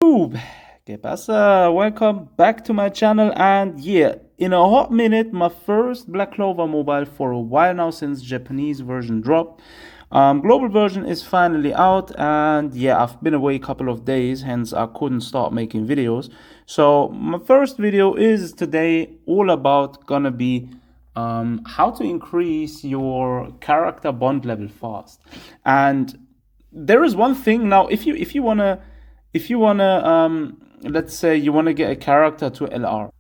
YouTube. ¿Qué pasa? Welcome back to my channel. And yeah, in a hot minute, my first Black Clover mobile for a while now since Japanese version dropped. Global version is finally out, and yeah, I've been away a couple of days, hence I couldn't start making videos. So my first video is today all about gonna be how to increase your character bond level fast. And there is one thing now, if you wanna let's say you want to get a character to LR.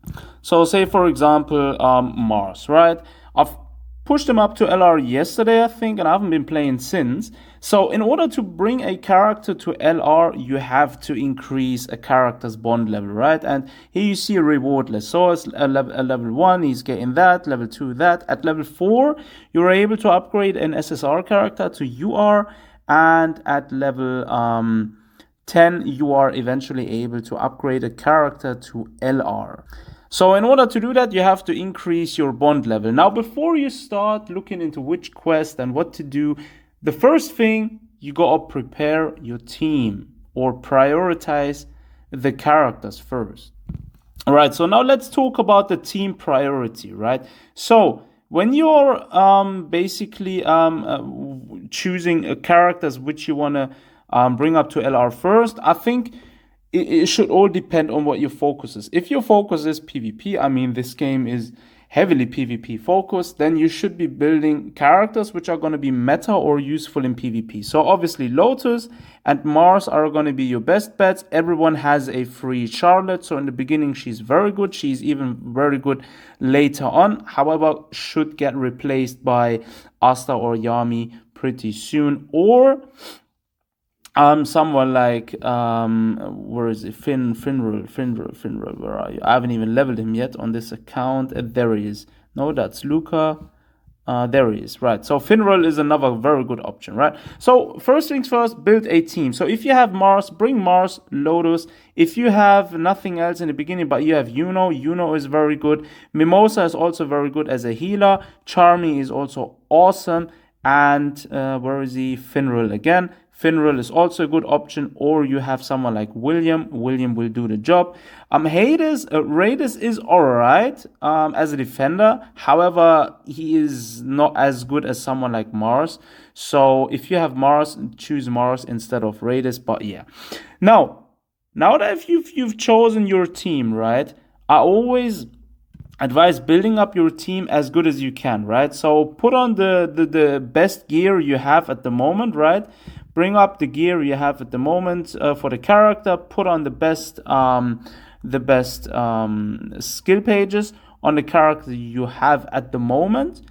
So say for example Mars, right? I've pushed him up to LR yesterday, I think, and I haven't been playing since. So in order to bring a character to LR, you have to increase a character's bond level, right? And here you see a reward list. So it's a level 1, he's getting that, level 2 that. At level 4, you're able to upgrade an SSR character to UR, and at level 10, you are eventually able to upgrade a character to LR. So in order to do that, you have to increase your bond level. Now, before you start looking into which quest and what to do, the first thing, you gotta prepare your team or prioritize the characters first. All right, so now let's talk about the team priority, right? So when you're basically choosing characters which you want to bring up to LR first, I think it should all depend on what your focus is. If your focus is PvP, I mean this game is heavily PvP focused, then you should be building characters which are going to be meta or useful in PvP. So obviously Lotus and Mars are going to be your best bets. Everyone has a free Charlotte, so in the beginning she's very good. She's even very good later on. However, should get replaced by Asta or Yami pretty soon, or someone like where is it? Finral, where are you? I haven't even leveled him yet on this account. There he is. No, that's Luca. There he is, right? So Finral is another very good option, right? So first things first, build a team. So if you have Mars, bring Mars, Lotus. If you have nothing else in the beginning, but you have Yuno is very good. Mimosa is also very good as a healer. Charmy is also awesome. And where is he? Finral again. Finral is also a good option, or you have someone like William. William will do the job. Raiders is alright as a defender. However, he is not as good as someone like Mars. So if you have Mars, choose Mars instead of Raiders. But yeah. Now that you've chosen your team, right? I always advise building up your team as good as you can, right? So put on the best gear you have at the moment, right? Bring up the gear you have at the moment for the character. Put on the best skill pages on the character you have at the moment,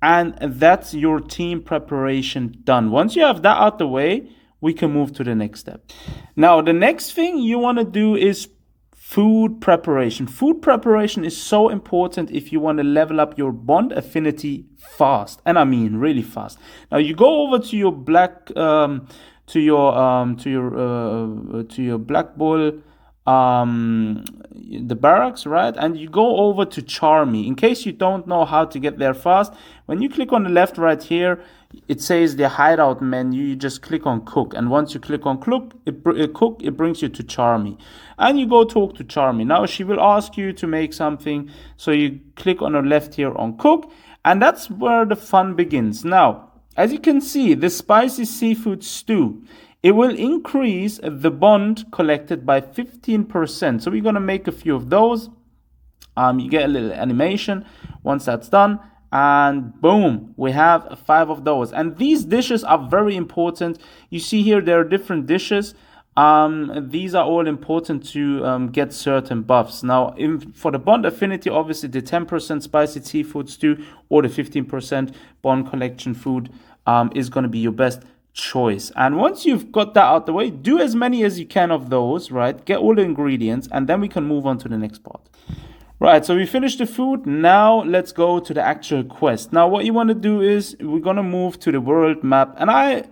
and that's your team preparation done. Once you have that out the way, we can move to the next step. Now, the next thing you want to do is food preparation. Food preparation is so important if you want to level up your bond affinity fast, and I mean really fast. Now you go over to your black Black Bull, the barracks, right? And you go over to Charmy. In case you don't know how to get there fast, when you click on the left right here, it says the hideout menu. You just click on cook, and once you click on cook, it brings you to Charmy, and you go talk to Charmy. Now she will ask you to make something, so you click on the left here on cook, and that's where the fun begins. Now, as you can see, the spicy seafood stew, it will increase the bond collected by 15%. So we're gonna make a few of those. You get a little animation once that's done, and boom, we have 5 of those. And these dishes are very important. You see here there are different dishes. These are all important to get certain buffs. Now, for the bond affinity, obviously the 10% spicy seafood stew or the 15% bond collection food is going to be your best choice. And once you've got that out the way, do as many as you can of those, right? Get all the ingredients, and then we can move on to the next part. Right, so we finished the food. Now let's go to the actual quest. Now what you want to do is we're going to move to the world map, and I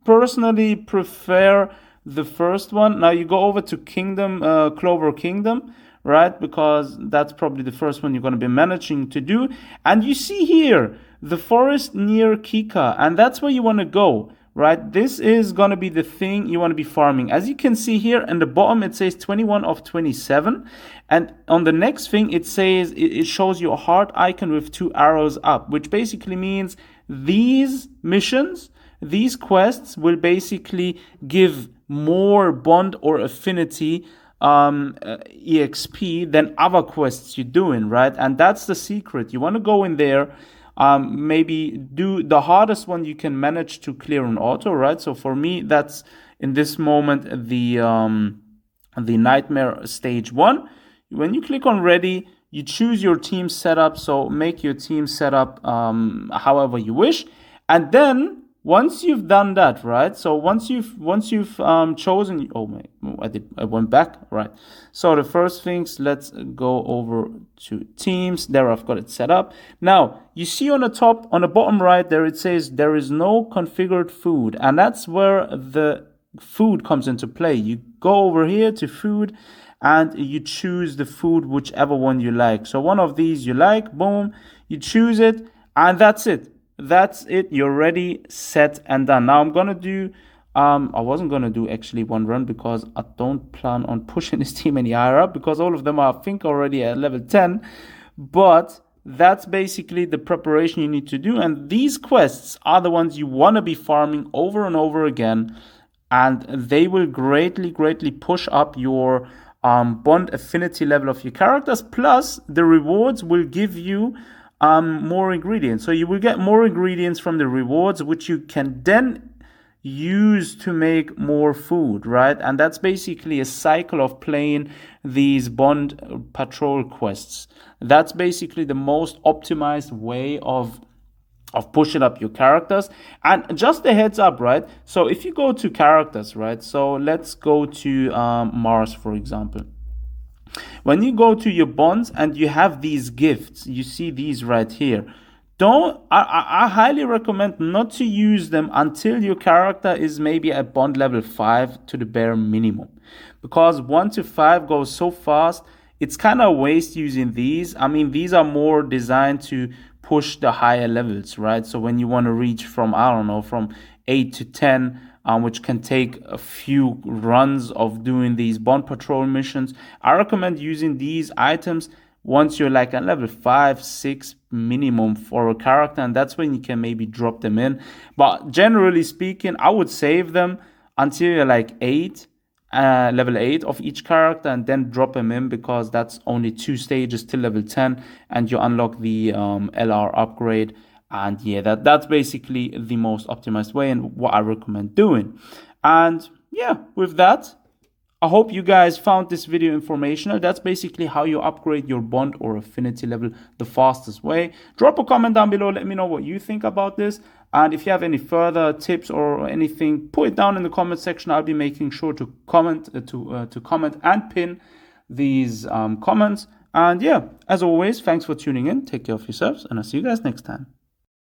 personally prefer the first one. Now you go over to Clover Kingdom, right? Because that's probably the first one you're going to be managing to do. And you see here the forest near Kika, and that's where you want to go, right? This is going to be the thing you want to be farming. As you can see here in the bottom, it says 21 of 27. And on the next thing, it says, it shows you a heart icon with 2 arrows up, which basically means these missions, these quests will basically give more bond or affinity exp than other quests you're doing, right? And that's the secret. You want to go in there, maybe do the hardest one you can manage to clear on auto, right? So for me, that's in this moment the nightmare stage 1. When you click on ready, you choose your team setup. So make your team setup however you wish, and then once you've done that, right? So once you've chosen, I went back, right? So the first things, let's go over to teams. There, I've got it set up. Now you see on the top, on the bottom right there, it says there is no configured food, and that's where the food comes into play. You go over here to food, and you choose the food, whichever one you like. So one of these you like, boom, you choose it, and that's it. That's it. You're ready, set, and done. Now I'm gonna do I wasn't gonna do actually one run because I don't plan on pushing this team any higher up, because all of them are, I think, already at level 10. But that's basically the preparation you need to do, and these quests are the ones you want to be farming over and over again, and they will greatly push up your bond affinity level of your characters. Plus the rewards will give you more ingredients. So you will get more ingredients from the rewards, which you can then use to make more food, right? And that's basically a cycle of playing these bond patrol quests. That's basically the most optimized way of pushing up your characters. And just a heads up, right? So if you go to characters, right? So let's go to Mars, for example. When you go to your bonds and you have these gifts, you see these right here. I highly recommend not to use them until your character is maybe at bond level 5 to the bare minimum. Because 1 to 5 goes so fast, it's kind of a waste using these. I mean, these are more designed to push the higher levels, right? So when you want to reach from, I don't know, from 8 to 10, which can take a few runs of doing these bond patrol missions, I recommend using these items once you're like at level 5, 6 minimum for a character, and that's when you can maybe drop them in. But generally speaking, I would save them until you're like 8, level 8 of each character, and then drop them in, because that's only 2 stages till level 10, and you unlock the LR upgrade. And yeah, that's basically the most optimized way and what I recommend doing. And yeah, with that, I hope you guys found this video informational. That's basically how you upgrade your bond or affinity level the fastest way. Drop a comment down below, let me know what you think about this. And if you have any further tips or anything, put it down in the comment section. I'll be making sure to comment to comment and pin these comments. And yeah, as always, thanks for tuning in. Take care of yourselves, and I'll see you guys next time.